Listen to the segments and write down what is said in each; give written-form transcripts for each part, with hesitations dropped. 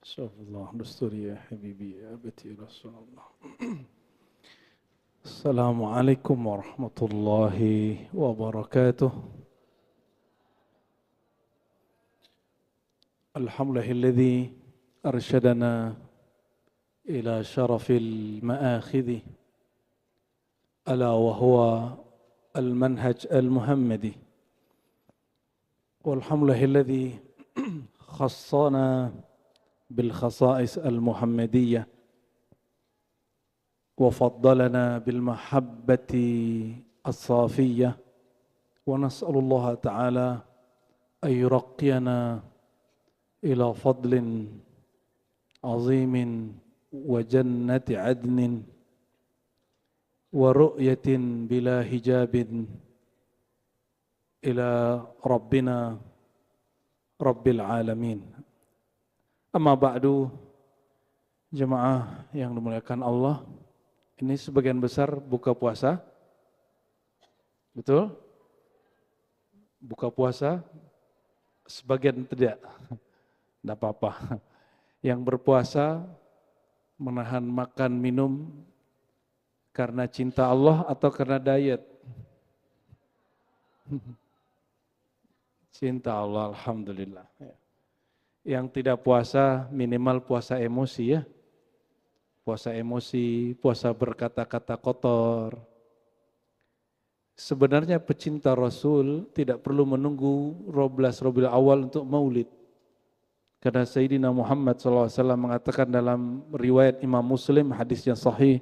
شوف الله دستوري يا حبيبي يا أبتي رسول الله. السلام عليكم ورحمة الله وبركاته. الحمد لله الذي أرشدنا إلى شرف المآخذ ألا وهو المنهج المحمدي، والحمد لله الذي خصنا بالخصائص المحمدية وفضلنا بالمحبة الصافية، ونسأل الله تعالى أن يرقينا إلى فضل عظيم وجنة عدن ورؤية بلا حجاب إلى ربنا رب العالمين. Amma ba'du, jemaah yang dimuliakan Allah, ini sebagian besar buka puasa, betul? Buka puasa, sebagian tidak apa-apa. Yang berpuasa menahan makan minum karena cinta Allah atau karena diet? Cinta Allah, alhamdulillah. Yang tidak puasa minimal puasa emosi ya. Puasa emosi, puasa berkata-kata kotor. Sebenarnya pecinta Rasul tidak perlu menunggu Rabiul Awal untuk maulid. Karena Sayyidina Muhammad SAW mengatakan dalam riwayat Imam Muslim, hadis yang sahih,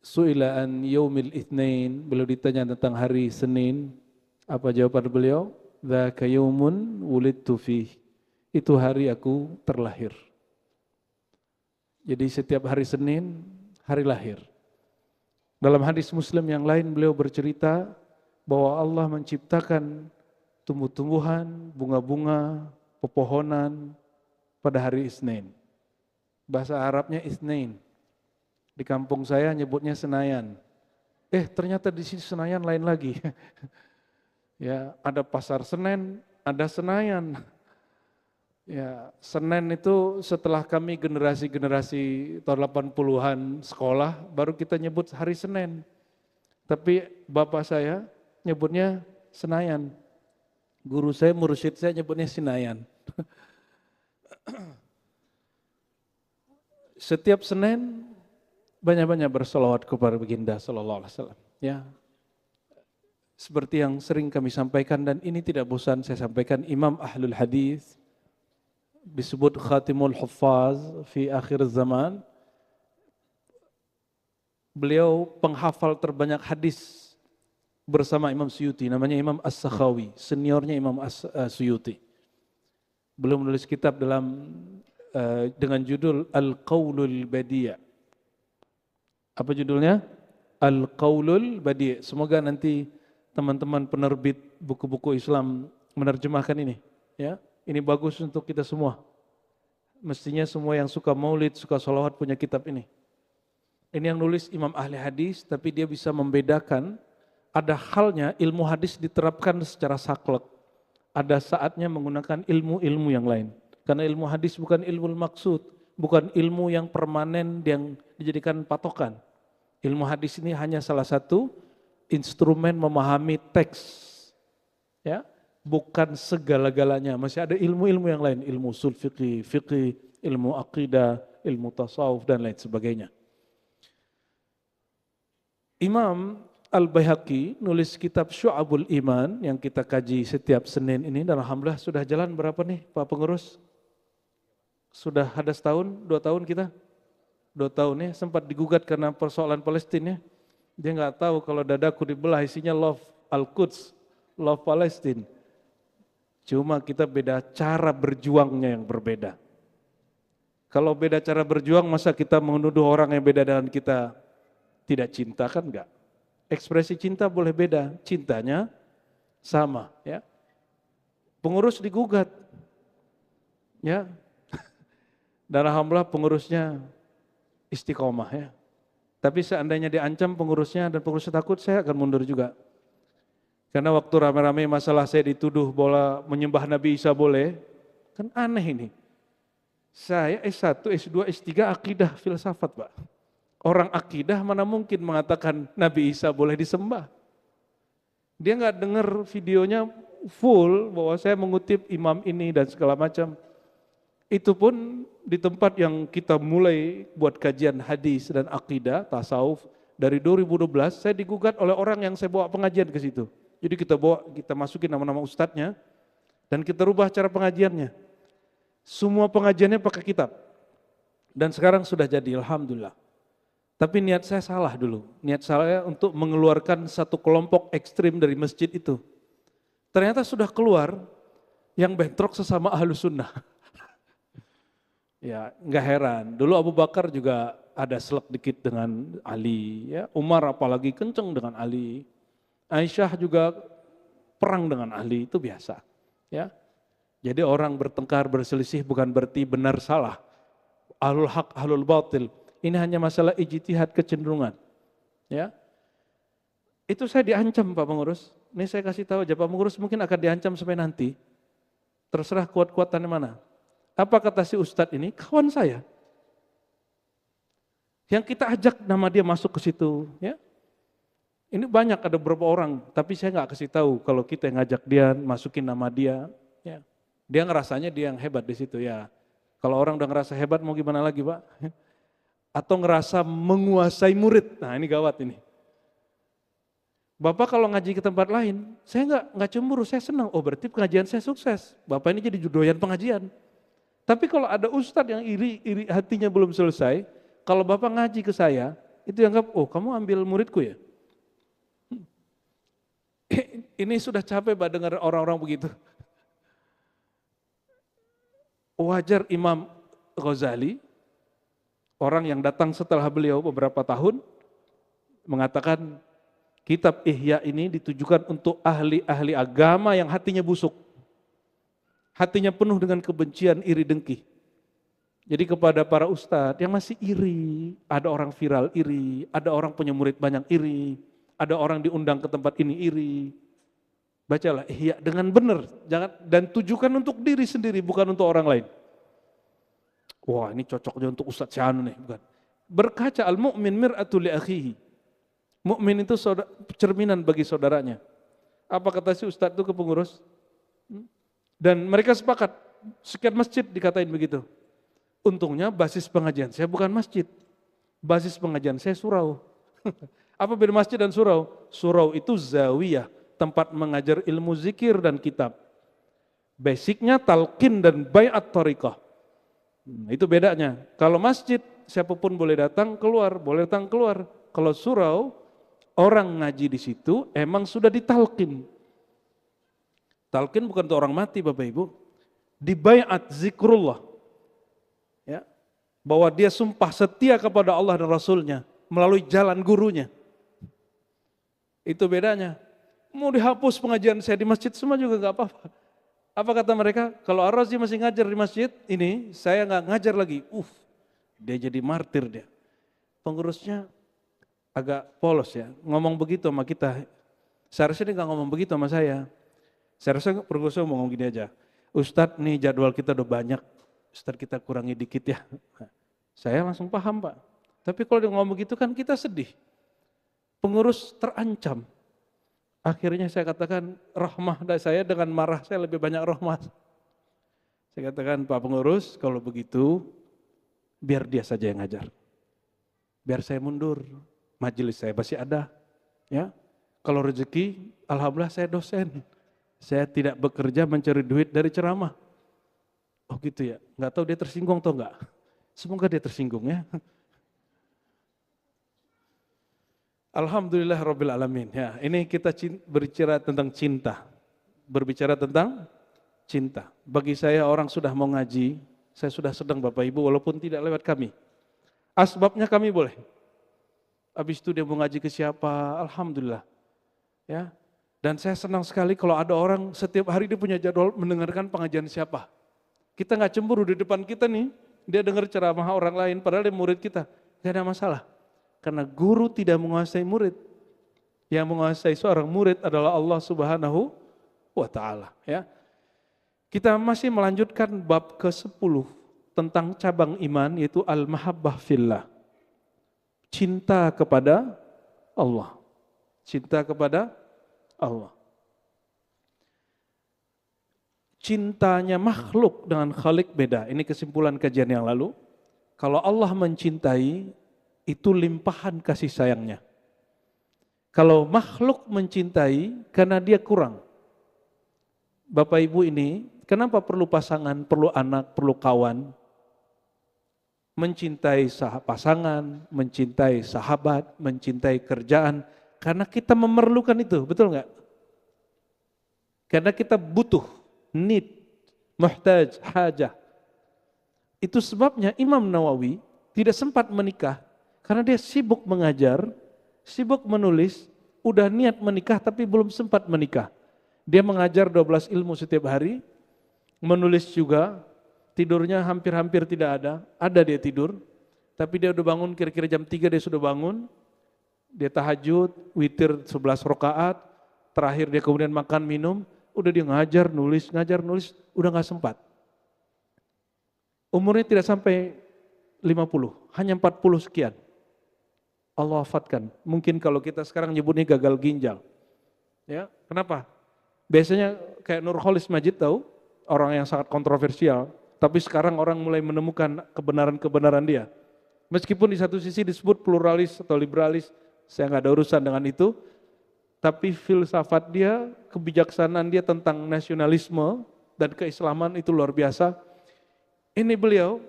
Su'ila an yaumil itsnain, beliau ditanya tentang hari Senin. Apa jawaban beliau? Dzaka yaumun wulidtu fihi. Itu hari aku terlahir. Jadi setiap hari Senin, hari lahir. Dalam hadis Muslim yang lain beliau bercerita bahwa Allah menciptakan tumbuh-tumbuhan, bunga-bunga, pepohonan pada hari Isnin. Bahasa Arabnya Isnin. Di kampung saya nyebutnya Senayan. Ternyata di sini Senayan lain lagi. Ya, ada pasar Senen, ada Senayan. Ya, Senen itu setelah kami generasi-generasi tahun 80-an sekolah, baru kita nyebut hari Senin. Tapi bapak saya nyebutnya Senayan. Guru saya, mursyid saya nyebutnya Senayan. Setiap Senin banyak-banyak bersolawat kepada baginda sallallahu alaihi wasallam. Ya, seperti yang sering kami sampaikan dan ini tidak bosan saya sampaikan, Imam Ahlul Hadis disebut Khatimul Huffaz fi akhir zaman. Beliau penghafal terbanyak hadis bersama Imam Suyuti, namanya Imam As-Sakhawi, seniornya Imam Suyuti. Beliau menulis kitab dengan judul Al-Qaulul Badi'. Apa judulnya? Al-Qaulul Badi'. Semoga nanti teman-teman penerbit buku-buku Islam menerjemahkan ini, ya. Ini bagus untuk kita semua. Mestinya semua yang suka maulid, suka sholawat punya kitab ini. Ini yang nulis Imam Ahli Hadis, tapi dia bisa membedakan, ada halnya ilmu hadis diterapkan secara saklek. Ada saatnya menggunakan ilmu-ilmu yang lain. Karena ilmu hadis bukan ilmu maksud, bukan ilmu yang permanen yang dijadikan patokan. Ilmu hadis ini hanya salah satu instrumen memahami teks. Ya. Bukan segala-galanya, masih ada ilmu-ilmu yang lain, ilmu ushul fiqih, ilmu aqidah, ilmu tasawuf dan lain sebagainya. Imam Al-Baihaqi nulis kitab Syu'abul Iman yang kita kaji setiap Senin ini, dan alhamdulillah sudah jalan berapa nih Pak Pengurus? Sudah ada setahun, 2 tahun kita? 2 tahun ya, sempat digugat karena persoalan Palestina. Dia nggak tahu kalau dadaku dibelah isinya love Al-Quds, love Palestine. Cuma kita beda cara berjuangnya yang berbeda. Kalau beda cara berjuang, masa kita menuduh orang yang beda dengan kita tidak cinta, kan enggak? Ekspresi cinta boleh beda, cintanya sama, ya. Pengurus digugat, ya. Dan alhamdulillah pengurusnya istiqomah, ya. Tapi seandainya diancam pengurusnya dan pengurusnya takut, saya akan mundur juga. Karena waktu rame-rame masalah saya dituduh bahwa menyembah Nabi Isa boleh, kan aneh ini. Saya S1, S2, S3 akidah filsafat, Pak. Orang akidah mana mungkin mengatakan Nabi Isa boleh disembah. Dia nggak dengar videonya full bahwa saya mengutip imam ini dan segala macam. Itu pun di tempat yang kita mulai buat kajian hadis dan akidah, tasawuf, dari 2012 saya digugat oleh orang yang saya bawa pengajian ke situ. Jadi kita masukin nama-nama ustadznya dan kita rubah cara pengajiannya. Semua pengajiannya pakai kitab. Dan sekarang sudah jadi, alhamdulillah. Tapi niat saya salah dulu. Niat saya untuk mengeluarkan satu kelompok ekstrim dari masjid itu. Ternyata sudah keluar yang bentrok sesama ahlu sunnah. Ya, nggak heran. Dulu Abu Bakar juga ada selek dikit dengan Ali. Ya, Umar apalagi kenceng dengan Ali. Aisyah juga perang dengan Ali, itu biasa. Ya, jadi orang bertengkar, berselisih bukan berarti benar salah. Ahlul haq, ahlul batil. Ini hanya masalah ijtihad kecenderungan. Ya. Itu saya diancam Pak Pengurus. Ini saya kasih tahu aja Pak Pengurus mungkin akan diancam sampai nanti. Terserah kuat-kuatannya mana. Apa kata si Ustadz ini? Kawan saya. Yang kita ajak nama dia masuk ke situ. Ya. Ini banyak ada beberapa orang, tapi saya nggak kasih tahu kalau kita yang ngajak dia, masukin nama dia. Ya. Dia ngerasanya dia yang hebat di situ ya. Kalau orang udah ngerasa hebat mau gimana lagi Pak? Atau ngerasa menguasai murid. Nah ini gawat ini. Bapak kalau ngaji ke tempat lain, saya nggak cemburu, saya senang. Oh berarti pengajian saya sukses. Bapak ini jadi doyan pengajian. Tapi kalau ada ustadz yang iri hatinya belum selesai, kalau Bapak ngaji ke saya, itu dianggap, oh kamu ambil muridku ya? Ini sudah capek Pak dengar orang-orang begitu. Wajar Imam Ghazali, orang yang datang setelah beliau beberapa tahun, mengatakan kitab Ihya ini ditujukan untuk ahli-ahli agama yang hatinya busuk. Hatinya penuh dengan kebencian, iri dengki. Jadi kepada para ustadz yang masih iri, ada orang viral iri, ada orang punya murid banyak iri, ada orang diundang ke tempat ini iri. Bacalah Ihya dengan benar, dan tujukan untuk diri sendiri, bukan untuk orang lain. Wah ini cocoknya untuk Ustadz Syahanu nih, bukan. Berkaca al-mu'min mir'atul li akhihi. Mukmin itu cerminan bagi saudaranya. Apa kata si Ustadz itu ke pengurus? Dan mereka sepakat, sekian masjid dikatain begitu. Untungnya basis pengajian saya bukan masjid. Basis pengajian saya surau. Apa beda masjid dan surau? Surau itu zawiyah, tempat mengajar ilmu zikir dan kitab. Basicnya talqin dan bai'at thariqah. Itu bedanya. Kalau masjid, siapapun boleh datang keluar, boleh datang keluar. Kalau surau, orang ngaji di situ emang sudah ditalqin. Talqin bukan untuk orang mati Bapak Ibu. Di bai'at zikrullah. Ya. Bahwa dia sumpah setia kepada Allah dan Rasulnya melalui jalan gurunya. Itu bedanya. Mau dihapus pengajian saya di masjid semua juga gak apa-apa. Apa kata mereka? Kalau Ar-Razi masih ngajar di masjid, ini saya nggak ngajar lagi. Dia jadi martir dia. Pengurusnya agak polos ya, ngomong begitu sama kita. Seharusnya dia nggak ngomong begitu sama saya. Seharusnya pengurusnya ngomong gini aja. Ustadz nih jadwal kita udah banyak, Ustadz kita kurangi dikit ya. Saya langsung paham Pak. Tapi kalau dia ngomong begitu kan kita sedih. Pengurus terancam. Akhirnya saya katakan rahmah saya dengan marah saya lebih banyak rahmah. Saya katakan Pak Pengurus kalau begitu biar dia saja yang ngajar. Biar saya mundur, majelis saya masih ada. Ya, kalau rezeki alhamdulillah saya dosen. Saya tidak bekerja mencari duit dari ceramah. Oh gitu ya, nggak tahu dia tersinggung atau enggak. Semoga dia tersinggung ya. Alhamdulillah Rabbil Alamin. Ya, ini kita berbicara tentang cinta. Berbicara tentang cinta. Bagi saya orang sudah mau ngaji, saya sudah sedang Bapak Ibu walaupun tidak lewat kami. Asbabnya kami boleh. Habis itu dia mau ngaji ke siapa, Alhamdulillah. Ya. Dan saya senang sekali kalau ada orang setiap hari dia punya jadwal mendengarkan pengajian siapa. Kita nggak cemburu di depan kita nih, dia dengar ceramah orang lain padahal dia murid kita. Gak ada masalah. Karena guru tidak menguasai murid. Yang menguasai seorang murid adalah Allah Subhanahu wa Ta'ala. Ya. Kita masih melanjutkan bab ke-10 tentang cabang iman yaitu al-mahabbah fillah. Cinta kepada Allah. Cinta kepada Allah. Cintanya makhluk dengan Khalik beda. Ini kesimpulan kajian yang lalu. Kalau Allah mencintai, itu limpahan kasih sayangnya. Kalau makhluk mencintai, karena dia kurang. Bapak Ibu ini, kenapa perlu pasangan, perlu anak, perlu kawan? Mencintai pasangan, mencintai sahabat, mencintai kerjaan. Karena kita memerlukan itu, betul nggak? Karena kita butuh, need, muhtaj, hajah. Itu sebabnya Imam Nawawi tidak sempat menikah. Karena dia sibuk mengajar, sibuk menulis, udah niat menikah tapi belum sempat menikah. Dia mengajar 12 ilmu setiap hari, menulis juga, tidurnya hampir-hampir tidak ada dia tidur, tapi dia udah bangun kira-kira jam 3 dia sudah bangun, dia tahajud, witir 11 rakaat, terakhir dia kemudian makan minum, udah dia ngajar, nulis, udah gak sempat. Umurnya tidak sampai 50, hanya 40 sekian. Allah wafatkan. Mungkin kalau kita sekarang nyebutnya gagal ginjal. Ya, kenapa? Biasanya kayak Nurholis Majid tahu, orang yang sangat kontroversial, tapi sekarang orang mulai menemukan kebenaran-kebenaran dia. Meskipun di satu sisi disebut pluralis atau liberalis, saya nggak ada urusan dengan itu, tapi filsafat dia, kebijaksanaan dia tentang nasionalisme dan keislaman itu luar biasa. Ini beliau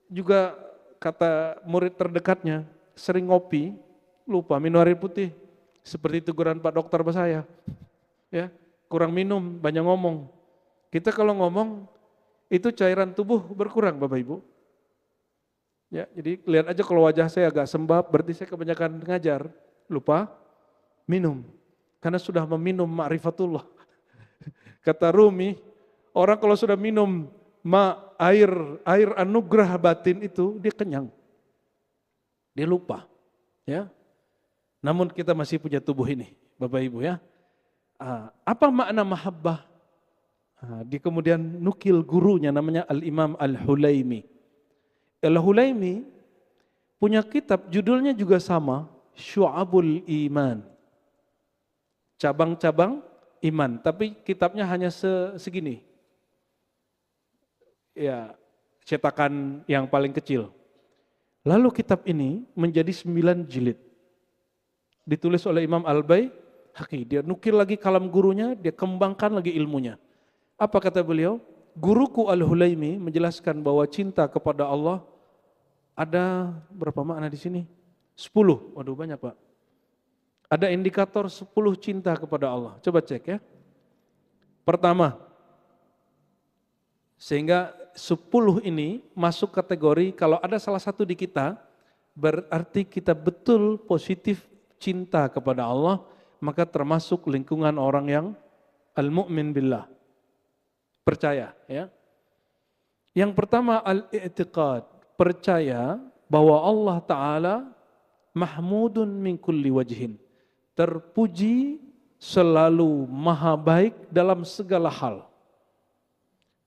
juga kata murid terdekatnya, sering ngopi, lupa minum air putih, seperti teguran Pak Dokter saya. Ya, kurang minum, banyak ngomong. Kita kalau ngomong, itu cairan tubuh berkurang Bapak Ibu. Ya, jadi lihat aja kalau wajah saya agak sembab, berarti saya kebanyakan ngajar, lupa minum. Karena sudah meminum ma'rifatullah. Kata Rumi, orang kalau sudah minum air anugerah batin itu, dia kenyang. Dia lupa. Ya. Namun kita masih punya tubuh ini, Bapak Ibu ya. Apa makna mahabbah? Dia kemudian nukil gurunya namanya Al-Imam Al-Hulaimi. Al-Hulaimi punya kitab judulnya juga sama, Syu'abul Iman. Cabang-cabang iman, tapi kitabnya hanya segini. Ya, cetakan yang paling kecil. Lalu kitab ini menjadi 9 jilid. Ditulis oleh Imam Al-Baihaqi. Dia nukil lagi kalam gurunya, dia kembangkan lagi ilmunya. Apa kata beliau? Guruku Al-Hulaimi menjelaskan bahwa cinta kepada Allah ada berapa makna di sini? 10. Waduh banyak Pak. Ada indikator 10 cinta kepada Allah. Coba cek ya. Pertama, sehingga 10 ini masuk kategori kalau ada salah satu di kita, berarti kita betul positif cinta kepada Allah, maka termasuk lingkungan orang yang al-mu'min billah. Percaya ya. Yang pertama al-i'tiqad, percaya bahwa Allah Ta'ala mahmudun min kulli wajhin. Terpuji selalu maha baik dalam segala hal.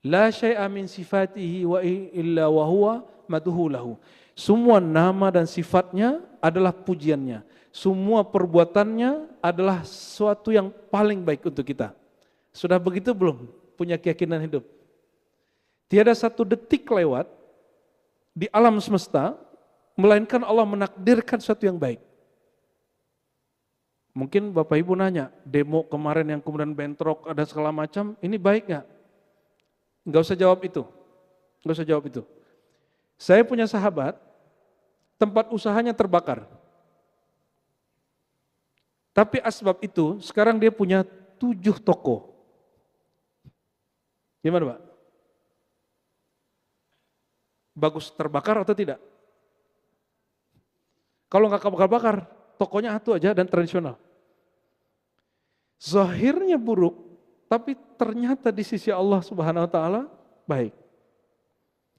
La syai'a min sifatihi wa illa wa huwa madhu lahu. Semua nama dan sifatnya adalah pujiannya. Semua perbuatannya adalah sesuatu yang paling baik untuk kita. Sudah begitu belum punya keyakinan hidup? Tiada satu detik lewat di alam semesta, melainkan Allah menakdirkan sesuatu yang baik. Mungkin Bapak Ibu nanya, demo kemarin yang kemudian bentrok, ada segala macam, ini baik nggak? Nggak usah jawab itu. Nggak usah jawab itu. Saya punya sahabat, tempat usahanya terbakar. Tapi asbab itu, sekarang dia punya 7 toko. Gimana Pak? Bagus terbakar atau tidak? Kalau nggak kebakar-bakar, tokonya satu aja dan tradisional. Zahirnya buruk, tapi ternyata di sisi Allah Subhanahu wa taala baik.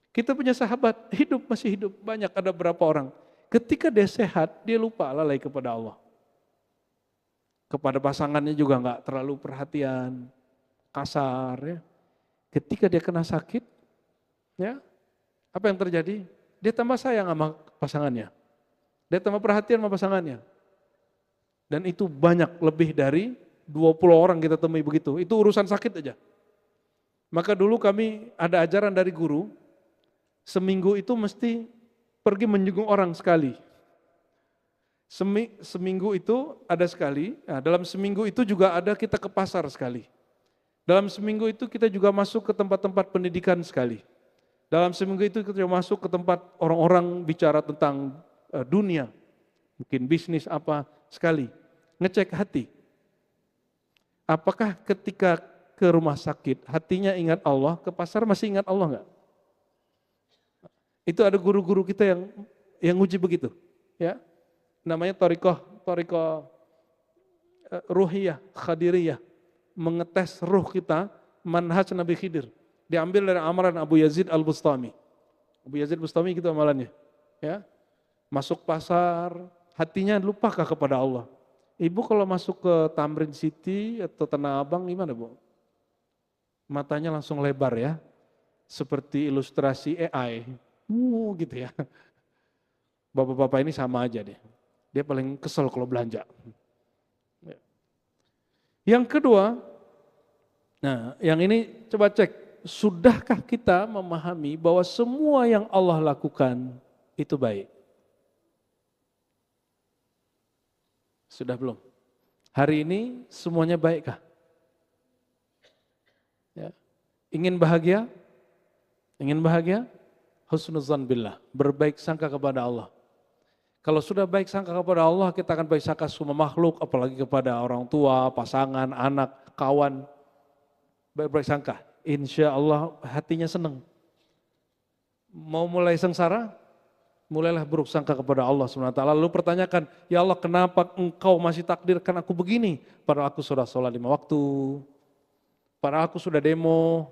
Kita punya sahabat, masih hidup, banyak ada berapa orang. Ketika dia sehat, dia lupa lalai kepada Allah. Kepada pasangannya juga nggak terlalu perhatian, kasar ya. Ketika dia kena sakit, ya, Apa yang terjadi? Dia tambah sayang sama pasangannya. Dia tambah perhatian sama pasangannya. Dan itu banyak, lebih dari 20 orang kita temui begitu. Itu urusan sakit aja. Maka dulu kami ada ajaran dari guru, seminggu itu mesti pergi menjenguk orang sekali. Seminggu itu ada sekali, nah dalam seminggu itu juga ada kita ke pasar sekali. Dalam seminggu itu kita juga masuk ke tempat-tempat pendidikan sekali. Dalam seminggu itu kita juga masuk ke tempat orang-orang bicara tentang dunia, mungkin bisnis apa sekali. Ngecek hati. Apakah ketika ke rumah sakit, hatinya ingat Allah, ke pasar masih ingat Allah enggak? Itu ada guru-guru kita yang uji begitu, ya. Namanya Thariqah Ruhiyah, Khadiriyah, mengetes ruh kita, manhaj Nabi Khidir. Diambil dari amalan Abu Yazid Al-Bustami. Abu Yazid Al-Bustami gitu amalannya, ya. Masuk pasar, hatinya lupakah kepada Allah? Ibu kalau masuk ke Tamrin City atau Tanah Abang gimana, Bu? Matanya langsung lebar ya, seperti ilustrasi AI, gitu ya. Bapak-bapak ini sama aja deh, dia paling kesel kalau belanja. Yang kedua, nah yang ini coba cek, sudahkah kita memahami bahwa semua yang Allah lakukan itu baik? Sudah belum? Hari ini semuanya baikkah? Ya. Ingin bahagia? Ingin bahagia? Husnuzan billah, berbaik sangka kepada Allah. Kalau sudah baik sangka kepada Allah, kita akan baik sangka semua makhluk, apalagi kepada orang tua, pasangan, anak, kawan. Baik sangka, insya Allah hatinya senang. Mau mulai sengsara? Mulailah buruk sangka kepada Allah SWT. Lalu pertanyakan, ya Allah kenapa engkau masih takdirkan aku begini? Padahal aku sudah sholat 5 waktu, padahal aku sudah demo,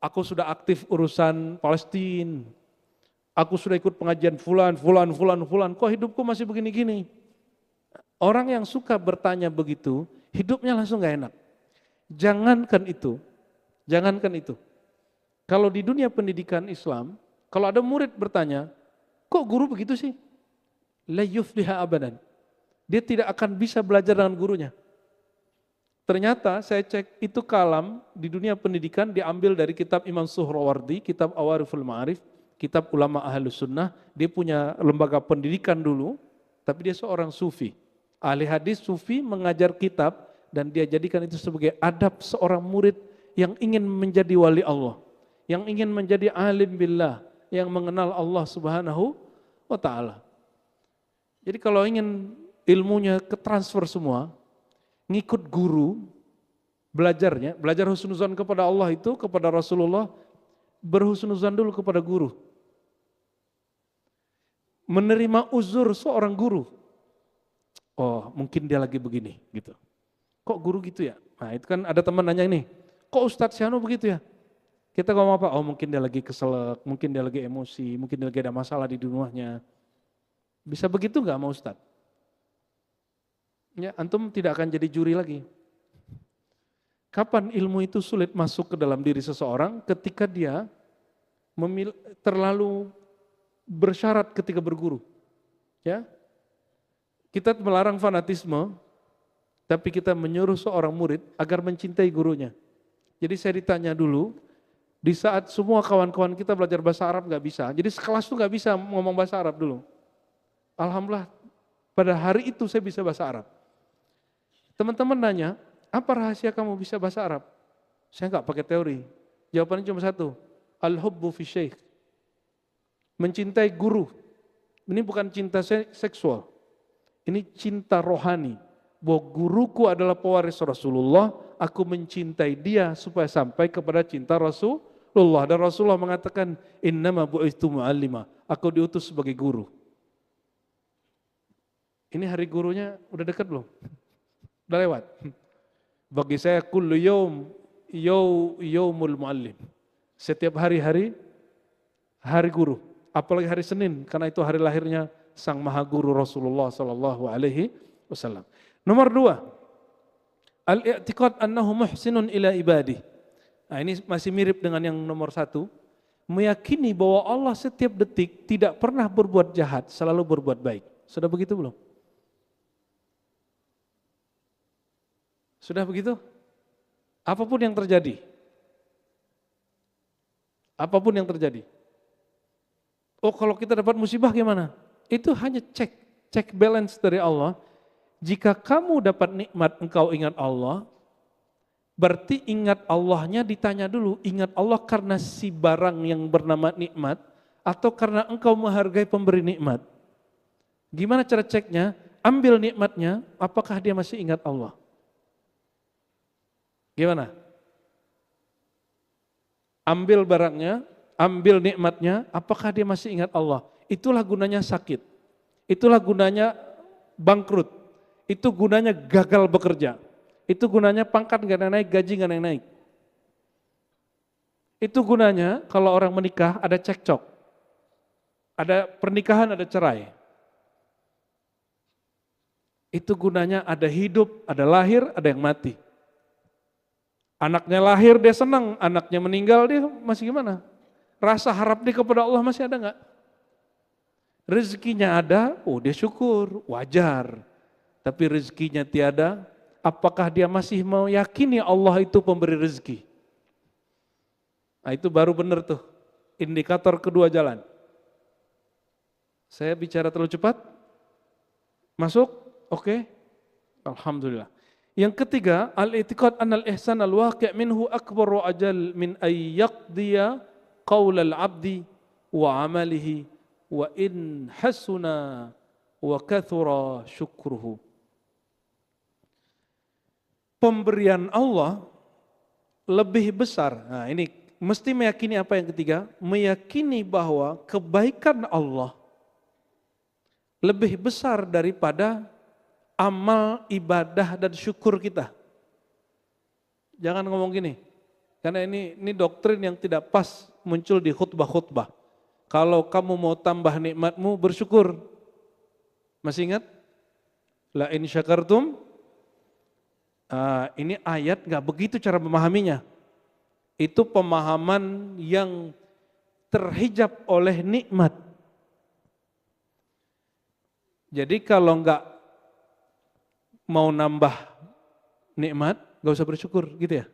aku sudah aktif urusan Palestina, aku sudah ikut pengajian fulan, kok hidupku masih begini-gini? Orang yang suka bertanya begitu, hidupnya langsung gak enak. Jangankan itu. Kalau di dunia pendidikan Islam, kalau ada murid bertanya, kok guru begitu sih? La yufliha abadan. Dia tidak akan bisa belajar dengan gurunya. Ternyata saya cek itu kalam di dunia pendidikan diambil dari kitab Imam Suhrawardi, kitab Awariful Ma'arif, kitab ulama Ahlus Sunnah. Dia punya lembaga pendidikan dulu, tapi dia seorang sufi. Ahli hadis sufi mengajar kitab dan dia jadikan itu sebagai adab seorang murid yang ingin menjadi wali Allah, yang ingin menjadi alim billah, yang mengenal Allah Subhanahu wa ta'ala. Jadi kalau ingin ilmunya ketransfer semua, ngikut guru, belajar husnuzan kepada Allah itu, kepada Rasulullah, berhusnuzan dulu kepada guru. Menerima uzur seorang guru. Oh mungkin dia lagi begini gitu. Kok guru gitu ya? Nah itu kan ada teman nanya ini, kok Ustadz Syahnu begitu ya? Kita ngomong apa? Oh mungkin dia lagi keselak, mungkin dia lagi emosi, mungkin dia lagi ada masalah di rumahnya. Bisa begitu nggak sama Ustadz? Ya, antum tidak akan jadi juri lagi. Kapan ilmu itu sulit masuk ke dalam diri seseorang? Ketika dia terlalu bersyarat ketika berguru. Ya, kita melarang fanatisme, tapi kita menyuruh seorang murid agar mencintai gurunya. Jadi saya ditanya dulu, di saat semua kawan-kawan kita belajar bahasa Arab nggak bisa, jadi sekelas tuh nggak bisa ngomong bahasa Arab dulu. Alhamdulillah pada hari itu saya bisa bahasa Arab. Teman-teman nanya, apa rahasia kamu bisa bahasa Arab? Saya nggak pakai teori. Jawabannya cuma satu, al-hubbu fi syekh. Mencintai guru. Ini bukan cinta seksual. Ini cinta rohani. Bahwa guruku adalah pewaris Rasulullah, aku mencintai dia supaya sampai kepada cinta Rasulullah. Dan Rasulullah mengatakan, innama bu'ithu mu'allima. Aku diutus sebagai guru. Ini hari gurunya udah dekat belum? Udah lewat. Bagi saya kullu yaumul muallim. Setiap hari guru. Apalagi hari Senin karena itu hari lahirnya sang maha guru Rasulullah sallallahu alaihi wasallam. Nomor 2. Al-i'tiqad annahu muhsinun ila ibadih. Nah, ini masih mirip dengan yang nomor 1. meyakini bahwa Allah setiap detik tidak pernah berbuat jahat, selalu berbuat baik. Sudah begitu belum? Sudah begitu? Apapun yang terjadi. Apapun yang terjadi. Oh, kalau kita dapat musibah gimana? Itu hanya cek balance dari Allah. Jika kamu dapat nikmat, engkau ingat Allah, berarti ingat Allahnya ditanya dulu, ingat Allah karena si barang yang bernama nikmat, atau karena engkau menghargai pemberi nikmat. Gimana cara ceknya? Ambil nikmatnya, apakah dia masih ingat Allah? Gimana? Ambil barangnya, ambil nikmatnya, apakah dia masih ingat Allah? Itulah gunanya sakit. Itulah gunanya bangkrut. Itu gunanya gagal bekerja. Itu gunanya pangkat gak naik, gaji gak naik. Itu gunanya kalau orang menikah ada cekcok. Ada pernikahan, ada cerai. Itu gunanya ada hidup, ada lahir, ada yang mati. Anaknya lahir dia senang, anaknya meninggal dia masih gimana? Rasa harap dia kepada Allah masih ada nggak? Rezekinya ada, oh dia syukur, wajar. Tapi rezekinya tiada, apakah dia masih meyakini Allah itu pemberi rezeki? Nah itu baru benar tuh, indikator kedua jalan. Saya bicara terlalu cepat? Masuk? Oke? Alhamdulillah. Yang ketiga, al-i'tiqad anna al-ihsan al-waqi' minhu akbar wa ajal min ay yaqdiya qaul al-'abdi wa 'amalihi wa in hasuna wa kathura syukruhu. Pemberian Allah lebih besar. Nah, ini mesti meyakini apa yang ketiga? Meyakini bahwa kebaikan Allah lebih besar daripada amal, ibadah, dan syukur kita. Jangan ngomong gini, karena ini doktrin yang tidak pas muncul di khutbah-khutbah. Kalau kamu mau tambah nikmatmu, bersyukur. Masih ingat? La in syakartum. Ini ayat gak begitu cara memahaminya. Itu pemahaman yang terhijab oleh nikmat. Jadi kalau gak mau nambah nikmat, gak usah bersyukur, gitu ya.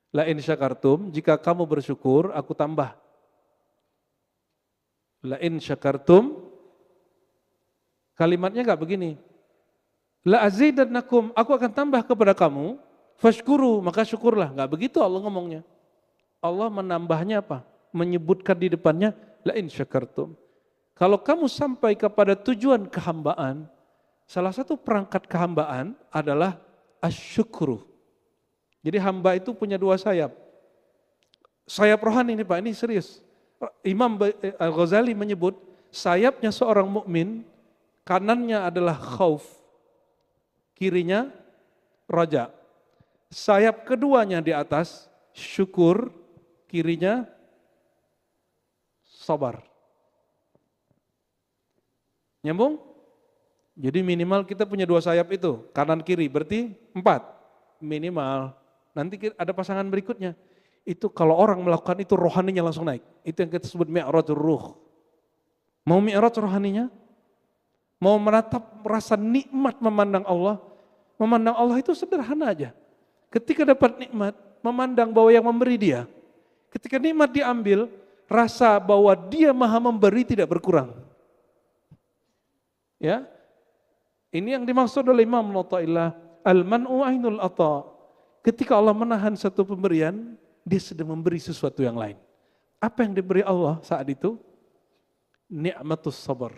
La in syakartum, jika kamu bersyukur, aku tambah. La in syakartum, kalimatnya gak begini. La azidannakum, aku akan tambah kepada kamu, fashkuru, maka syukurlah. Gak begitu Allah ngomongnya. Allah menambahnya apa? Menyebutkan di depannya, la in syakartum. Kalau kamu sampai kepada tujuan kehambaan, salah satu perangkat kehambaan adalah asyukru. Jadi hamba itu punya dua sayap. Sayap rohani ini Pak, ini serius. Imam Al-Ghazali menyebut sayapnya seorang mukmin, kanannya adalah khauf, kirinya roja. Sayap keduanya di atas syukur, kirinya sabar. Nyambung? Jadi minimal kita punya dua sayap itu, kanan kiri, berarti 4 minimal. Nanti ada pasangan berikutnya. Itu kalau orang melakukan itu rohaninya langsung naik. Itu yang kita sebut mi'rajur ruh. Mau mi'raj rohaninya? Mau menatap rasa nikmat memandang Allah? Memandang Allah itu sederhana aja. Ketika dapat nikmat, memandang bahwa yang memberi dia. Ketika nikmat diambil, rasa bahwa dia maha memberi tidak berkurang. Ya, ini yang dimaksud oleh Imam Mu'ta'ilah, al-man'u ainul ata. Ketika Allah menahan satu pemberian, dia sedang memberi sesuatu yang lain. Apa yang diberi Allah saat itu? Ni'matus sabar.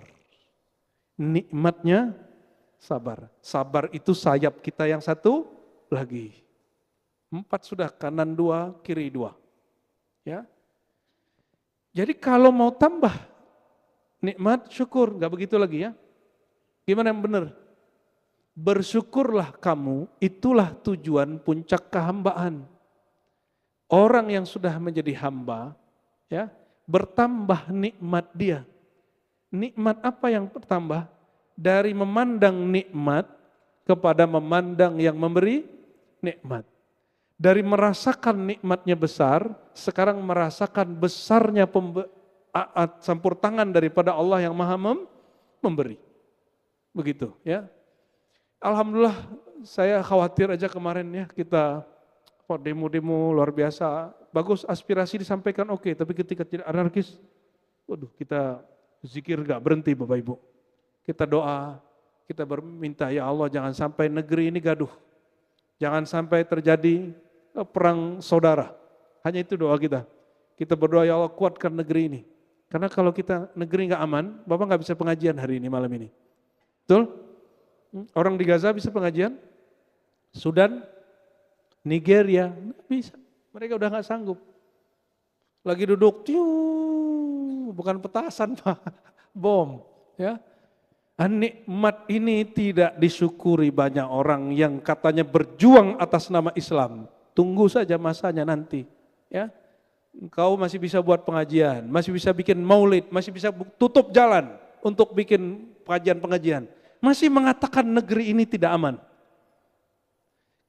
Nikmatnya sabar. Sabar itu sayap kita yang satu lagi. 4 sudah, kanan 2, kiri 2. Ya. Jadi kalau mau tambah nikmat, syukur, enggak begitu lagi ya. Gimana yang benar? Bersyukurlah kamu, itulah tujuan puncak kehambaan. Orang yang sudah menjadi hamba, ya, bertambah nikmat dia. Nikmat apa yang bertambah? Dari memandang nikmat kepada memandang yang memberi nikmat. Dari merasakan nikmatnya besar, sekarang merasakan besarnya campur tangan daripada Allah yang Maha memberi. Begitu ya. Alhamdulillah saya khawatir aja kemarin ya kita demo-demo luar biasa. Bagus aspirasi disampaikan oke, tapi ketika tidak anarkis, waduh kita zikir gak berhenti Bapak Ibu. Kita doa, kita berminta ya Allah jangan sampai negeri ini gaduh. Jangan sampai terjadi perang saudara. Hanya itu doa kita. Kita berdoa ya Allah kuatkan negeri ini. Karena kalau kita negeri gak aman, Bapak gak bisa pengajian hari ini malam ini. Betul? Orang di Gaza bisa pengajian? Sudan, Nigeria, nggak bisa. Mereka udah nggak sanggup. Lagi duduk, bukan petasan Pak, bom. Ya, nikmat ini tidak disyukuri banyak orang yang katanya berjuang atas nama Islam. Tunggu saja masanya nanti. Ya, engkau masih bisa buat pengajian, masih bisa bikin maulid, masih bisa tutup jalan untuk bikin pengajian-pengajian. Masih mengatakan negeri ini tidak aman.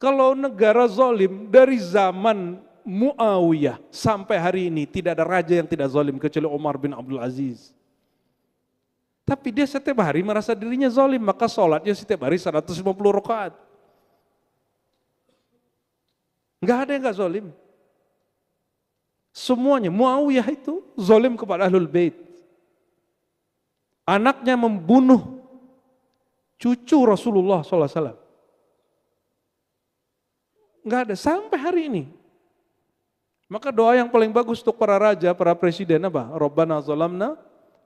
Kalau negara zalim dari zaman Muawiyah sampai hari ini tidak ada raja yang tidak zalim kecuali Umar bin Abdul Aziz. Tapi dia setiap hari merasa dirinya zalim, maka sholatnya setiap hari 150 rakaat. Enggak ada yang enggak zalim. Semuanya, Muawiyah itu zalim kepada Ahlul Bait. Anaknya membunuh cucu Rasulullah SAW. Enggak ada sampai hari ini. Maka doa yang paling bagus untuk para raja, para presiden apa? Rabbana zalamna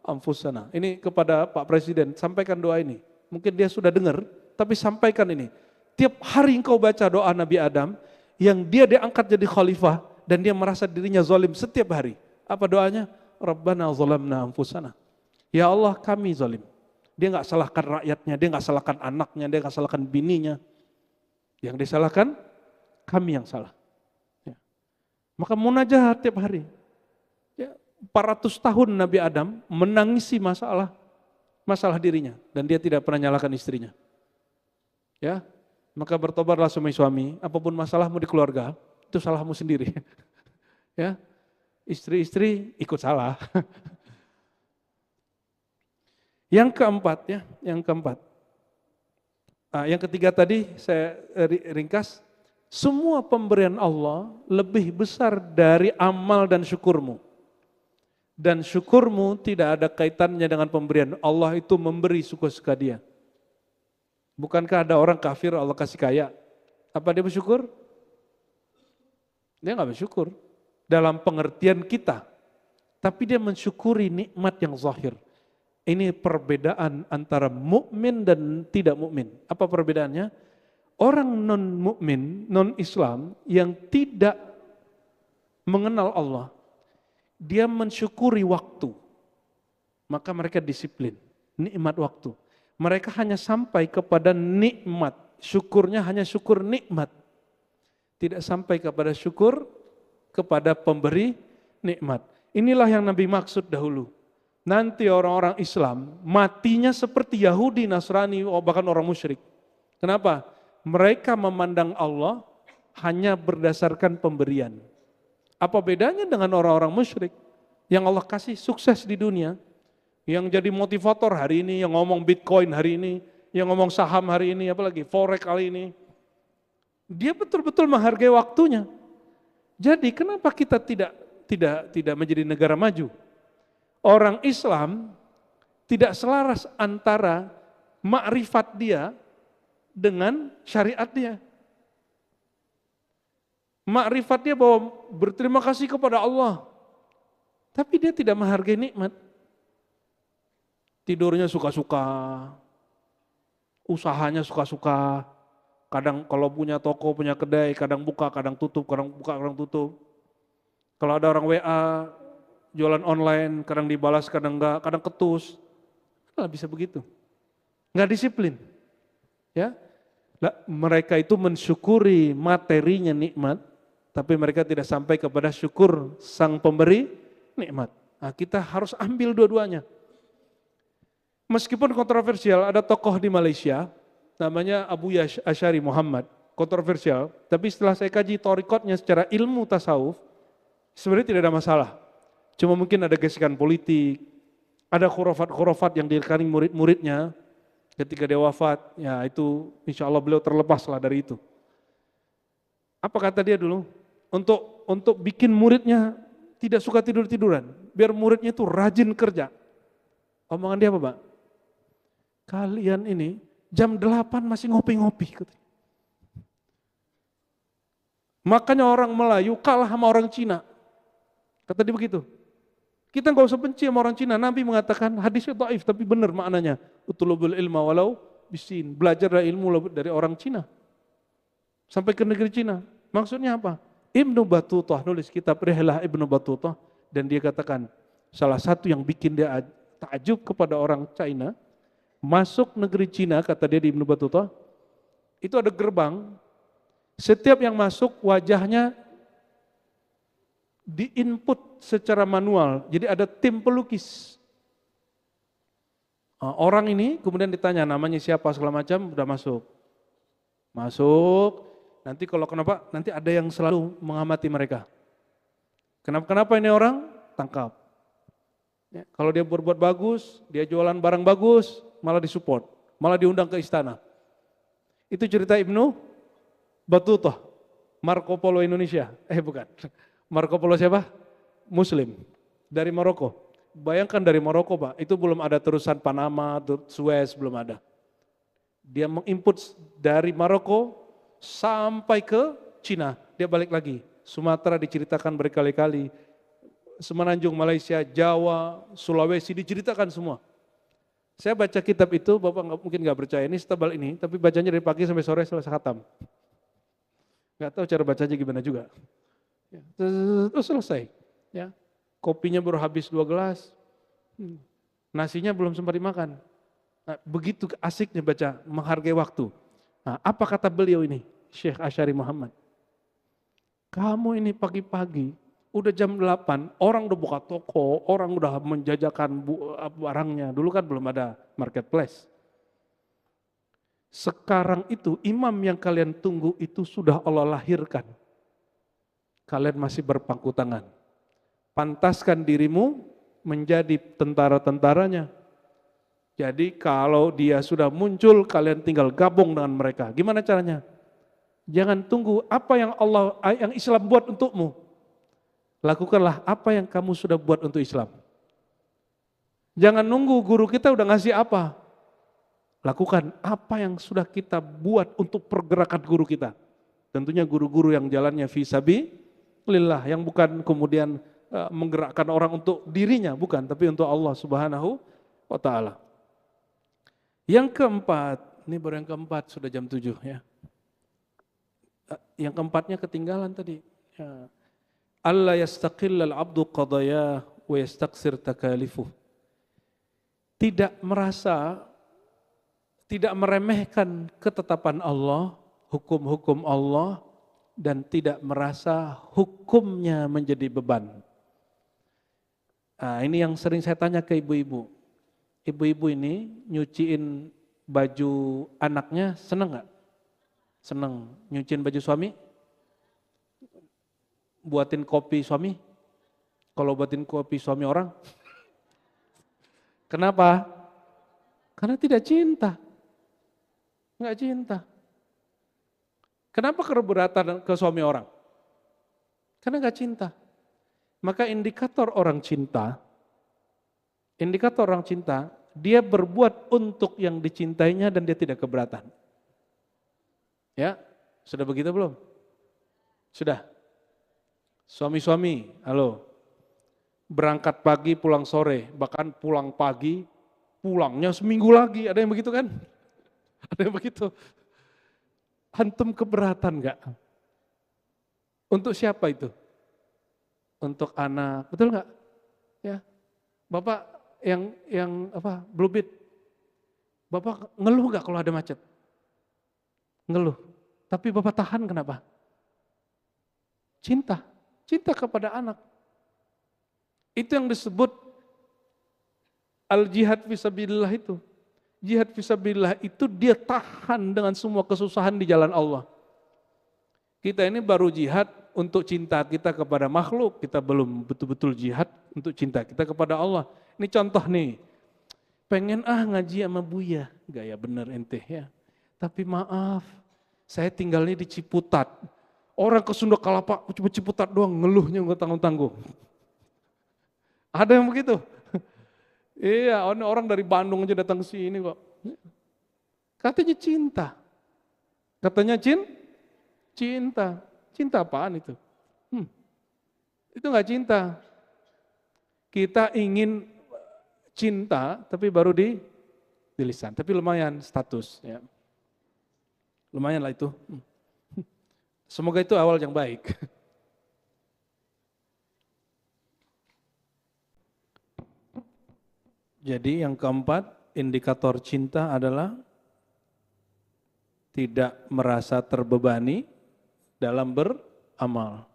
anfusana. Ini kepada Pak Presiden, sampaikan doa ini. Mungkin dia sudah dengar, tapi sampaikan ini. Tiap hari engkau baca doa Nabi Adam, yang dia diangkat jadi khalifah, dan dia merasa dirinya zalim setiap hari. Apa doanya? Rabbana zalamna anfusana. Ya Allah kami zalim. Dia nggak salahkan rakyatnya, dia nggak salahkan anaknya, dia nggak salahkan bininya. Yang disalahkan kami yang salah. Ya. Maka munajat tiap hari. Ya, 400 tahun Nabi Adam menangisi masalah dirinya dan dia tidak pernah nyalahkan istrinya. Ya, maka bertobatlah suami-suami, apapun masalahmu di keluarga itu salahmu sendiri. Ya, istri-istri ikut salah. Yang keempat ya, yang ketiga tadi saya ringkas, semua pemberian Allah lebih besar dari amal dan syukurmu. Dan syukurmu tidak ada kaitannya dengan pemberian. Allah itu memberi suka-suka dia. Bukankah ada orang kafir Allah kasih kaya? Apa dia bersyukur? Dia nggak bersyukur dalam pengertian kita. Tapi dia mensyukuri nikmat yang zahir. Ini perbedaan antara mukmin dan tidak mukmin. Apa perbedaannya? Orang non-mukmin, non-Islam yang tidak mengenal Allah, dia mensyukuri waktu. Maka mereka disiplin, nikmat waktu. Mereka hanya sampai kepada nikmat, syukurnya hanya syukur nikmat. Tidak sampai kepada syukur kepada pemberi nikmat. Inilah yang Nabi maksud dahulu. Nanti orang-orang Islam matinya seperti Yahudi, Nasrani, bahkan orang musyrik. Kenapa? Mereka memandang Allah hanya berdasarkan pemberian. Apa bedanya dengan orang-orang musyrik yang Allah kasih sukses di dunia, yang jadi motivator hari ini, yang ngomong Bitcoin hari ini, yang ngomong saham hari ini, apalagi forex kali ini. Dia betul-betul menghargai waktunya. Jadi kenapa kita tidak menjadi negara maju? Orang Islam tidak selaras antara makrifat dia dengan syariat dia. Makrifat dia bahwa berterima kasih kepada Allah, tapi dia tidak menghargai nikmat. Tidurnya suka-suka, usahanya suka-suka, kadang kalau punya toko, punya kedai, kadang buka, kadang tutup, kadang buka, kadang tutup. Kalau ada orang WA, jualan online, kadang dibalas, kadang enggak, kadang ketus. Nggak bisa begitu. Nggak disiplin. Ya, mereka itu mensyukuri materinya nikmat, tapi mereka tidak sampai kepada syukur sang pemberi nikmat. Nah, kita harus ambil dua-duanya. Meskipun kontroversial, ada tokoh di Malaysia, namanya Abu Asy'ari Muhammad. kontroversial, tapi setelah saya kaji thariqatnya secara ilmu tasawuf, sebenarnya tidak ada masalah. Cuma mungkin ada gesekan politik, ada khurafat-khurafat yang direkani murid-muridnya ketika dia wafat, ya itu insya Allah beliau terlepaslah dari itu. Apa kata dia dulu? Untuk bikin muridnya tidak suka tidur-tiduran, biar muridnya itu rajin kerja. Omongan dia apa, Pak? Kalian ini jam 8 masih ngopi-ngopi. Makanya orang Melayu kalah sama orang Cina. Kata dia begitu. Kita nggak usah benci sama orang Cina. Nabi mengatakan hadisnya dhaif tapi benar maknanya. Utulubul ilma walau bisin. Belajar ilmu dari orang Cina. Sampai ke negeri Cina. Maksudnya apa? Ibnu Battutah nulis kitab Rihlah Ibnu Battutah dan dia katakan salah satu yang bikin dia takjub kepada orang China, masuk negeri Cina kata dia di Ibnu Battutah, itu ada gerbang. Setiap yang masuk wajahnya di-input secara manual. Jadi ada tim pelukis. Orang ini kemudian ditanya namanya siapa segala macam, udah masuk. Masuk, nanti kalau kenapa, nanti ada yang selalu mengamati mereka. Kenapa ini orang? Tangkap. Ya, kalau dia berbuat bagus, dia jualan barang bagus, malah disupport, malah diundang ke istana. Itu cerita Ibnu Battutah, Marco Polo Indonesia. Bukan. Marco Polo siapa? Muslim. Dari Maroko. Bayangkan dari Maroko, Pak, itu belum ada terusan Panama, Suez, belum ada. Dia menginput dari Maroko sampai ke Cina. Dia balik lagi. Sumatera diceritakan berkali-kali. Semenanjung Malaysia, Jawa, Sulawesi diceritakan semua. Saya baca kitab itu, Bapak mungkin nggak percaya, ini setebal ini, tapi bacanya dari pagi sampai sore selesai khatam. Nggak tahu cara bacanya gimana juga. Ya, terus selesai. Ya, kopinya baru habis 2 gelas, nasinya belum sempat dimakan. Nah, begitu asiknya baca, menghargai waktu. Nah, apa kata beliau ini, Syekh Asy'ari Muhammad? Kamu ini pagi-pagi, udah jam 8, orang udah buka toko, orang udah menjajakan barangnya. Dulu kan belum ada marketplace. Sekarang itu imam yang kalian tunggu itu sudah Allah lahirkan. Kalian masih berpangku tangan. Pantaskan dirimu menjadi tentara-tentaranya. Jadi kalau dia sudah muncul, kalian tinggal gabung dengan mereka. Gimana caranya? Jangan tunggu apa yang Islam buat untukmu. Lakukanlah apa yang kamu sudah buat untuk Islam. Jangan nunggu guru kita udah ngasih apa. Lakukan apa yang sudah kita buat untuk pergerakan guru kita. Tentunya guru-guru yang jalannya fi sabilillah, yang bukan kemudian menggerakkan orang untuk dirinya, bukan, tapi untuk Allah Subhanahu wa taala. Yang keempat, ini baru yang keempat, sudah jam 7 ya. Yang keempatnya ketinggalan tadi. Ya. Allah yastaqillal abdu qadaya wa yastaqsir takalifuh. Tidak meremehkan ketetapan Allah, hukum-hukum Allah, dan tidak merasa hukumnya menjadi beban. Nah, ini yang sering saya tanya ke ibu-ibu. Ibu-ibu ini nyuciin baju anaknya seneng nggak? Seneng. Nyuciin baju suami? Buatin kopi suami? Kalau buatin kopi suami orang? Kenapa? Karena tidak cinta. Enggak cinta. Kenapa keberatan ke suami orang? Karena enggak cinta. Maka indikator orang cinta, dia berbuat untuk yang dicintainya dan dia tidak keberatan. Ya, sudah begitu belum? Sudah. Suami-suami, halo. Berangkat pagi, pulang sore, bahkan pulang pagi, pulangnya seminggu lagi, ada yang begitu kan? Ada yang begitu. Antum keberatan enggak? Untuk siapa itu? Untuk anak, betul enggak? Ya. Bapak yang Blue Beat. Bapak ngeluh enggak kalau ada macet? Ngeluh. Tapi Bapak tahan kenapa? Cinta kepada anak. Itu yang disebut al-jihad fisabilillah itu. Jihad fisabilillah itu dia tahan dengan semua kesusahan di jalan Allah. Kita ini baru jihad untuk cinta kita kepada makhluk, kita belum betul-betul jihad untuk cinta kita kepada Allah. Ini contoh nih, pengen ngaji sama Buya, gaya bener ente ya. Tapi maaf, saya tinggalnya di Ciputat. Orang ke Sunda Kelapa cuma Ciputat doang, ngeluhnya nggak tanggung-tanggung. Ada yang begitu? Iya, orang dari Bandung aja datang ke sini kok. Katanya cinta. Katanya cinta. Cinta apaan itu? Itu nggak cinta. Kita ingin cinta, tapi baru di lisan. Tapi lumayan status. Ya. Lumayan lah itu. Semoga itu awal yang baik. Jadi yang keempat, indikator cinta adalah tidak merasa terbebani dalam beramal.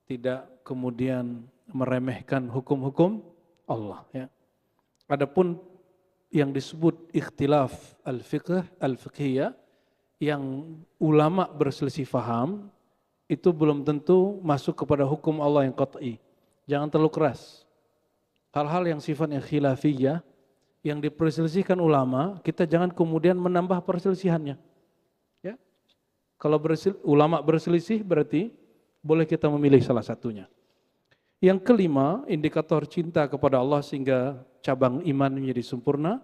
Tidak kemudian meremehkan hukum-hukum Allah. Ya. Adapun yang disebut ikhtilaf al-fiqhiyah, yang ulama berselisih faham, itu belum tentu masuk kepada hukum Allah yang qat'i. Jangan terlalu keras. Hal-hal yang sifatnya khilafiyah, yang diperselisihkan ulama, kita jangan kemudian menambah perselisihannya. Ya. Kalau ulama berselisih berarti boleh kita memilih salah satunya. Yang kelima, indikator cinta kepada Allah sehingga cabang iman menjadi sempurna,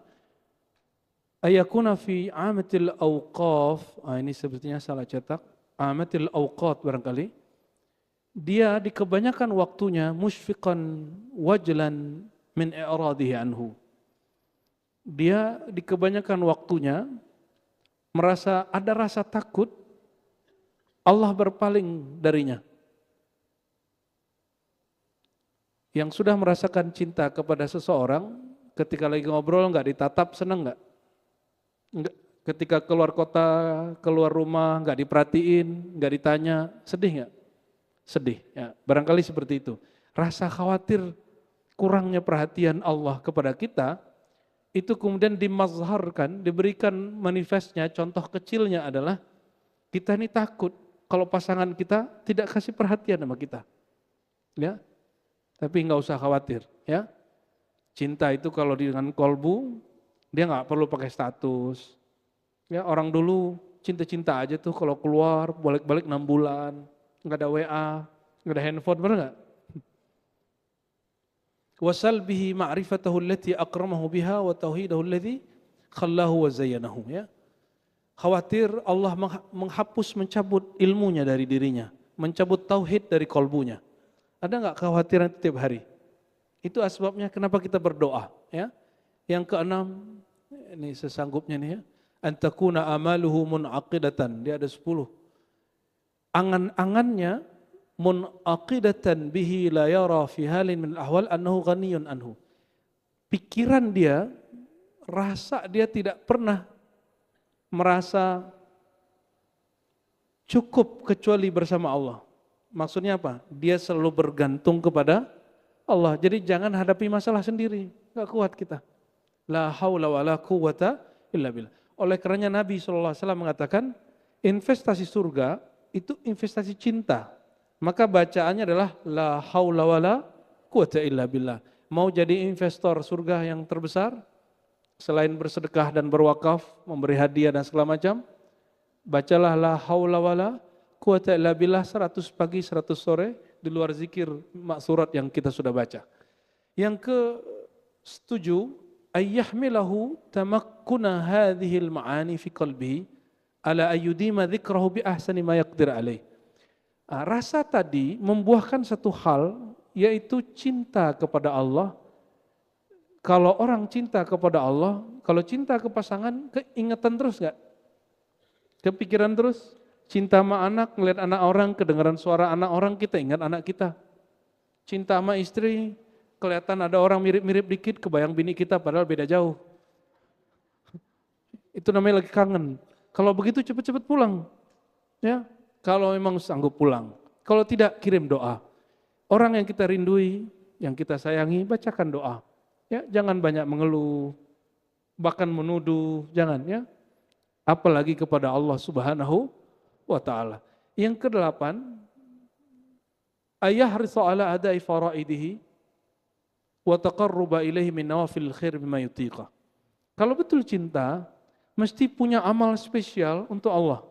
ayakuna fi amatil awqaf, ini sebetulnya salah cetak, amatil awqat barangkali, dia di kebanyakan waktunya musyfiqan wajlan min i'radihi anhu. Dia di kebanyakan waktunya merasa ada rasa takut Allah berpaling darinya. Yang sudah merasakan cinta kepada seseorang, ketika lagi ngobrol nggak ditatap, senang nggak? Ketika keluar kota, keluar rumah, nggak diperhatiin, nggak ditanya, sedih nggak? Sedih. Ya, barangkali seperti itu. Rasa khawatir kurangnya perhatian Allah kepada kita, itu kemudian dimazharkan, diberikan manifestnya, contoh kecilnya adalah kita ini takut kalau pasangan kita tidak kasih perhatian sama kita. Ya. Tapi nggak usah khawatir, ya. Cinta itu kalau dengan kolbu, dia nggak perlu pakai status. Ya, orang dulu cinta-cinta aja tuh kalau keluar balik-balik 6 bulan, nggak ada WA, nggak ada handphone, benar nggak? Wasal bihi ma'rifatahu allati akramahu biha wa tauhidahu alladhi khallahu wa zayyanahu, ya. Khawatir Allah menghapus, mencabut ilmunya dari dirinya, mencabut tauhid dari kolbunya. Ada nggak kekhawatiran setiap hari? Itu asbabnya kenapa kita berdoa. Ya. Yang keenam, ini sesanggupnya nih ya, antakuna amaluhu munaqidatan, dia ada 10. Angan-angannya munaqidatan bihi la yara fi halin min ahwal annahu ghaniyun anhu. Pikiran dia, rasa dia tidak pernah merasa cukup kecuali bersama Allah. Maksudnya apa? Dia selalu bergantung kepada Allah. Jadi jangan hadapi masalah sendiri. Gak kuat kita. La haula wa la quwata illa billah. Oleh karenanya Nabi SAW mengatakan, investasi surga itu investasi cinta. Maka bacaannya adalah la haula wa la quwata illa billah. Mau jadi investor surga yang terbesar, selain bersedekah dan berwakaf, memberi hadiah dan segala macam, bacalah la haula wa la quwata illa billah 100 pagi 100 sore di luar zikir maksurat yang kita sudah baca. Yang ke-7, ayyahmilahu tamakkuna hadhil ma'ani fi qalbihi ala ayyudima dzikrahu bi ahsani ma yaqdir alaih. Rasa tadi membuahkan satu hal, yaitu cinta kepada Allah. Kalau orang cinta kepada Allah, kalau cinta ke pasangan, keingatan terus enggak? Kepikiran terus? Cinta sama anak, ngeliat anak orang, kedengaran suara anak orang, kita ingat anak kita. Cinta sama istri, kelihatan ada orang mirip-mirip dikit, kebayang bini kita padahal beda jauh. Itu namanya lagi kangen. Kalau begitu cepat-cepat pulang. Ya, kalau memang sanggup pulang. Kalau tidak, kirim doa. Orang yang kita rindui, yang kita sayangi, bacakan doa. Ya, jangan banyak mengeluh, bahkan menuduh, jangan ya. Apalagi kepada Allah Subhanahu wa ta'ala. Yang kedelapan, ayahrisa ala adai faraidihi wa taqarruba ilaihi min nawafil khair bima yutiqa. Kalau betul cinta, mesti punya amal spesial untuk Allah.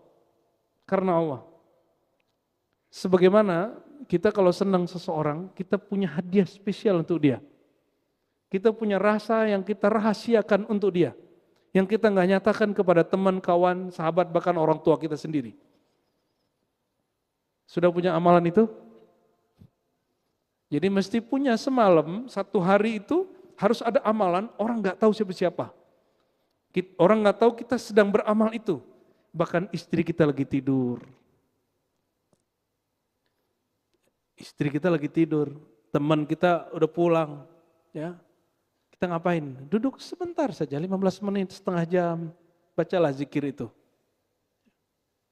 Karena Allah. Sebagaimana kita kalau senang seseorang, kita punya hadiah spesial untuk dia. Kita punya rasa yang kita rahasiakan untuk dia. Yang kita nggak nyatakan kepada teman, kawan, sahabat, bahkan orang tua kita sendiri. Sudah punya amalan itu? Jadi mesti punya semalam, satu hari itu harus ada amalan, orang nggak tahu siapa-siapa. Orang nggak tahu kita sedang beramal itu. Bahkan istri kita lagi tidur. Istri kita lagi tidur, teman kita udah pulang, ya. Kita ngapain? Duduk sebentar saja, 15 menit, setengah jam, bacalah zikir itu.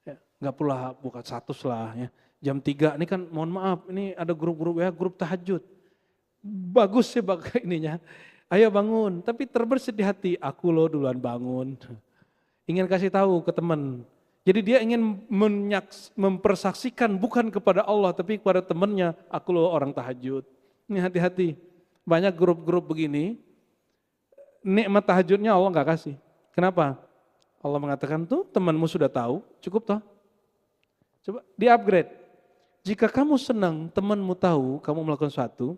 Ya, nggak pula buka status lah, ya. Jam 3, ini kan mohon maaf, ini ada grup-grup ya, grup tahajud. Bagus sih ininya. Ayo bangun, tapi terbersit di hati, aku loh duluan bangun. Ingin kasih tahu ke teman. Jadi dia ingin mempersaksikan bukan kepada Allah, tapi kepada temannya, aku loh orang tahajud. Ini hati-hati, banyak grup-grup begini, nikmat tahajudnya Allah nggak kasih. Kenapa? Allah mengatakan tuh temanmu sudah tahu, cukup toh. Coba di-upgrade. Jika kamu senang temanmu tahu kamu melakukan sesuatu,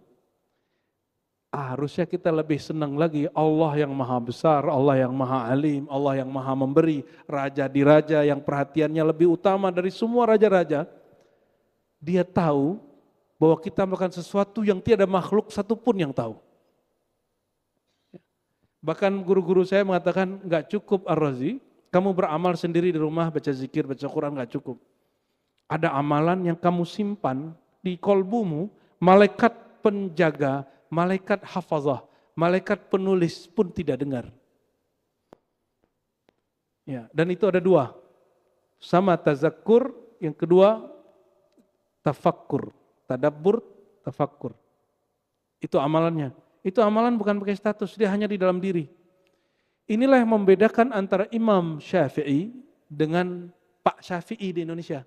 harusnya kita lebih senang lagi Allah yang maha besar, Allah yang maha alim, Allah yang maha memberi, raja di raja yang perhatiannya lebih utama dari semua raja-raja. Dia tahu bahwa kita melakukan sesuatu yang tiada makhluk satupun yang tahu. Bahkan guru-guru saya mengatakan nggak cukup Ar-Razi, kamu beramal sendiri di rumah, baca zikir, baca Quran nggak cukup. Ada amalan yang kamu simpan di kolbumu, malaikat penjaga, malaikat hafazah, malaikat penulis pun tidak dengar. Ya, dan itu ada dua. Sama tazakkur, yang kedua tafakkur. Tadabbur, tafakkur. Itu amalannya. Itu amalan bukan pakai status, dia hanya di dalam diri. Inilah yang membedakan antara Imam Syafi'i dengan Pak Syafi'i di Indonesia.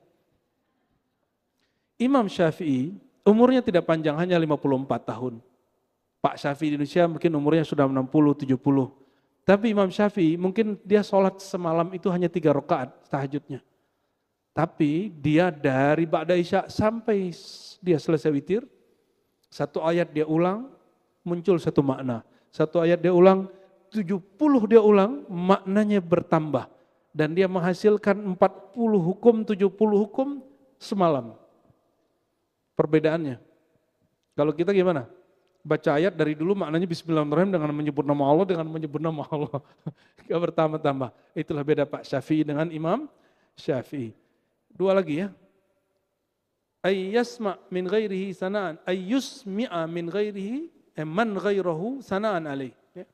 Imam Syafi'i umurnya tidak panjang, hanya 54 tahun. Pak Syafi'i di Indonesia mungkin umurnya sudah 60, 70. Tapi Imam Syafi'i mungkin dia sholat semalam itu hanya 3 rakaat tahajudnya. Tapi dia dari Ba'da Isya sampai dia selesai witir, satu ayat dia ulang, muncul satu makna. Satu ayat dia ulang, 70 dia ulang, maknanya bertambah. Dan dia menghasilkan 40 hukum, 70 hukum semalam. Perbedaannya. Kalau kita gimana? Baca ayat dari dulu maknanya Bismillahirrahmanirrahim dengan menyebut nama Allah, dengan menyebut nama Allah. Gak bertambah-tambah. Itulah beda Pak Syafi'i dengan Imam Syafi'i. Dua lagi ya. Ayyasma' min ghairihi sana'an. Ayyusmi'a min ghairihi man ghairahu sana'an alaih. Ya.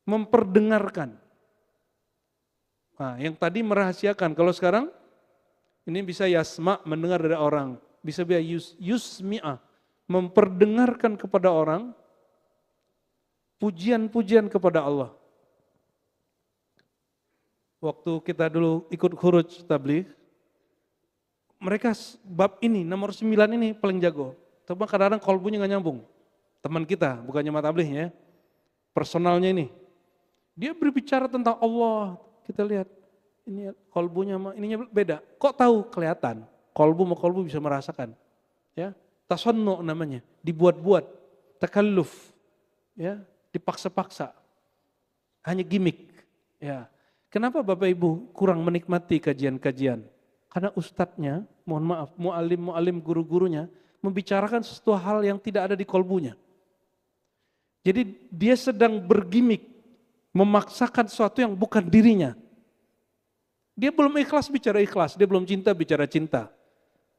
Memperdengarkan. Nah, yang tadi merahasiakan. Kalau sekarang ini bisa yasma' mendengar dari orang. Bisa biar yusmi'ah, memperdengarkan kepada orang pujian-pujian kepada Allah. Waktu kita dulu ikut khuruj tabligh, mereka bab ini, nomor 9 ini paling jago. Tapi kadang-kadang kolbunya nggak nyambung. Teman kita, bukannya matablighnya, personalnya ini. Dia berbicara tentang Allah, kita lihat. Ini kolbunya sama ininya beda. Kok tahu? Kelihatan. Kolbu sama kolbu bisa merasakan. Ya, tasannu namanya, dibuat-buat, takalluf, ya, dipaksa-paksa. Hanya gimmick. Ya. Kenapa Bapak Ibu kurang menikmati kajian-kajian? Karena ustadznya, mohon maaf, mu'alim guru-gurunya membicarakan sesuatu hal yang tidak ada di kolbunya. Jadi dia sedang bergimmick, memaksakan sesuatu yang bukan dirinya. Dia belum ikhlas bicara ikhlas, dia belum cinta bicara cinta.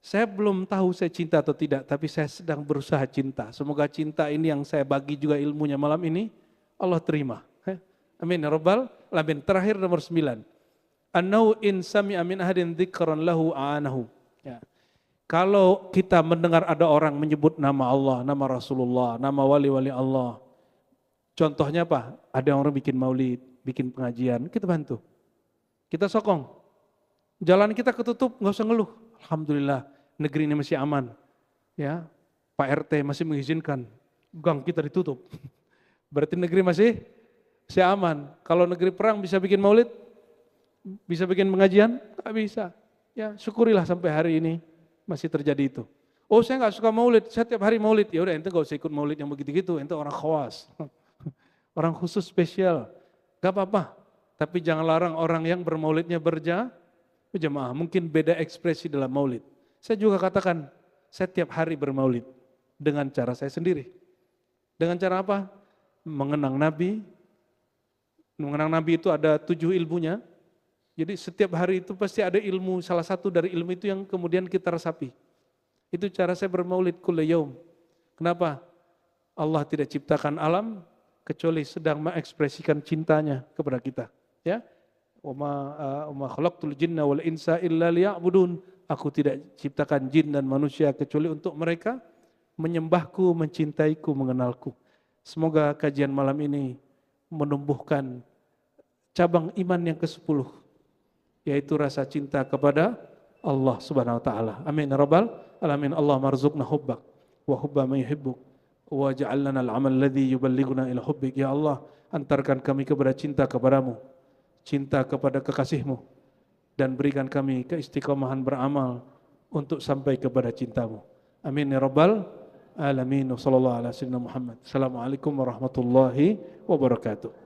Saya belum tahu saya cinta atau tidak, tapi saya sedang berusaha cinta. Semoga cinta ini yang saya bagi juga ilmunya malam ini, Allah terima. Amin ya rabbal alamin. Terakhir nomor 9. Annahu in sami'a min ahadin dzikran lahu a'anahu. Ya. Kalau kita mendengar ada orang menyebut nama Allah, nama Rasulullah, nama wali-wali Allah. Contohnya apa? Ada orang bikin maulid, bikin pengajian, kita bantu. Kita sokong. Jalan kita ketutup, nggak usah ngeluh. Alhamdulillah, negeri ini masih aman. Ya, Pak RT masih mengizinkan gang kita ditutup. Berarti negeri masih aman. Kalau negeri perang bisa bikin maulid, bisa bikin pengajian, nggak bisa. Ya, syukurilah sampai hari ini masih terjadi itu. Oh, saya nggak suka maulid, saya tiap hari maulid. Ya udah, ente nggak usah ikut maulid yang begitu-gitu. Ente orang khawas, orang khusus spesial. Gak apa-apa. Tapi jangan larang orang yang bermaulidnya berjamaah. Mungkin beda ekspresi dalam maulid. Saya juga katakan, saya tiap hari bermaulid dengan cara saya sendiri. Dengan cara apa? Mengenang Nabi. Mengenang Nabi itu ada 7 ilmunya. Jadi setiap hari itu pasti ada ilmu, salah satu dari ilmu itu yang kemudian kita resapi. Itu cara saya bermaulid kulla yaum. Kenapa? Allah tidak ciptakan alam kecuali sedang mengekspresikan cintanya kepada kita. Ya, Wa khalaqtul jinna wal insa illa liya'budun. Aku tidak ciptakan jin dan manusia kecuali untuk mereka menyembahku, mencintaiku, mengenalku. Semoga kajian malam ini menumbuhkan cabang iman yang ke-10, yaitu rasa cinta kepada Allah Subhanahu wa taala. Amin ya rabbal alamin. Allahumma arzuqna hubbak wa hubba man yuhibbuk wa ja'al lana al-'amal alladhi yuballighuna ila hubbik. Ya Allah, antarkan kami kepada cinta kepadamu, cinta kepada kekasihmu, dan berikan kami keistiqomahan beramal untuk sampai kepada cintamu. Amin ya rabbal alamin. Wassallallahu ala sayyidina Muhammad. Assalamualaikum warahmatullahi wabarakatuh.